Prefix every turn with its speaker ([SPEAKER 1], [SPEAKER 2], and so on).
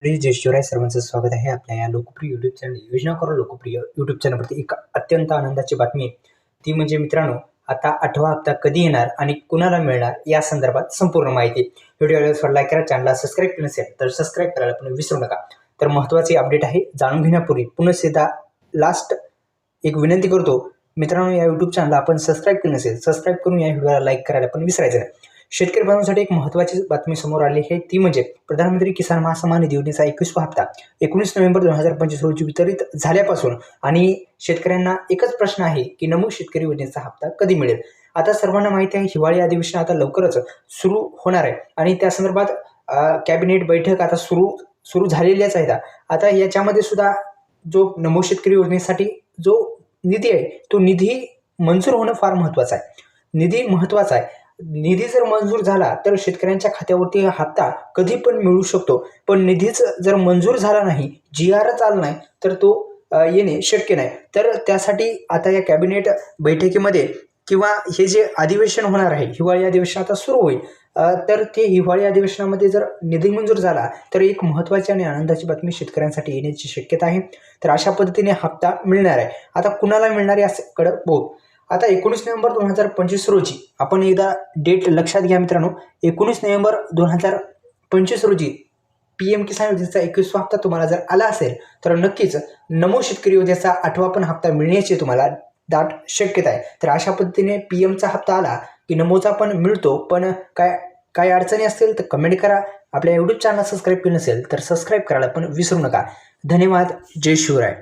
[SPEAKER 1] जय शिवराय. सर्वांचं स्वागत आहे आपल्या या लोकप्रिय यूट्यूब चॅनल योजना करो लोकप्रिय यूट्यूब चॅनलवरती. एक अत्यंत आनंदाची बातमी आहे ती म्हणजे मित्रांनो, आता 8वा हप्ता कधी येणार आणि कुणाला मिळणार या संदर्भात संपूर्ण माहिती. व्हिडिओला लाईक करा, चॅनलला सबस्क्राईब केलं नसेल तर सबस्क्राईब करायला पण विसरू नका. तर महत्त्वाची अपडेट आहे, जाणून घेण्यापूर्वी पुन्हा एकदा लास्ट एक विनंती करतो मित्रांनो, या यूट्यूब चॅनलला आपण सबस्क्राईब केलं नसेल सबस्क्राईब करून या व्हिडिओला लाईक करायला पण विसरायचं नाही. शेतकरी बांधवांसाठी एक महत्त्वाची बातमी समोर आली आहे ती म्हणजे प्रधानमंत्री किसान महासन्मान निधी योजनेचा 21वा हप्ता 19 नोव्हेंबर 2025 रोजी वितरित झाल्यापासून आणि शेतकऱ्यांना एकच प्रश्न आहे की नमो शेतकरी योजनेचा हप्ता कधी मिळेल. आता सर्वांना माहिती आहे, हिवाळी अधिवेशन आता लवकरच सुरू होणार आहे आणि त्या संदर्भात कॅबिनेट बैठक आता सुरू झालेल्याच आहेत. आता याच्यामध्ये सुद्धा जो नमो शेतकरी योजनेसाठी जो निधी आहे तो निधी मंजूर होणं फार महत्त्वाचं आहे. निधी महत्त्वाचा आहे. निधी जर मंजूर झाला तर शेतकऱ्यांच्या खात्यावरती हा हप्ता कधी पण मिळू शकतो. पण निधीच जर मंजूर झाला नाही, GRच आला नाही तर तो येणे शक्य नाही. तर त्यासाठी आता या कॅबिनेट बैठकीमध्ये किंवा हे जे अधिवेशन होणार आहे, हिवाळी अधिवेशन आता सुरू होईल, तर ते हिवाळी अधिवेशनामध्ये जर निधी मंजूर झाला तर एक महत्त्वाची आणि आनंदाची बातमी शेतकऱ्यांसाठी येण्याची शक्यता आहे. तर अशा पद्धतीने हप्ता मिळणार आहे. आता कुणाला मिळणार आहे याकडे बघू. आता 19 नोव्हेंबर 2025 रोजी आपण एकदा डेट लक्षात घ्या मित्रांनो. 19 नोव्हेंबर 2025 रोजी PM किसान योजनेचा 21वा हप्ता तुम्हाला जर आला असेल तर नक्कीच नमो शेतकरी योजनेचा 8वा पण हप्ता मिळण्याची तुम्हाला दाट शक्यता आहे. तर अशा पद्धतीने PMचा हप्ता आला की नमोचा पण मिळतो. पण काय अडचणी असतील तर कमेंट करा. आपल्या यूट्यूब चॅनल सबस्क्राईब केलं नसेल तर सबस्क्राईब करायला पण विसरू नका. धन्यवाद. जय शिवराय.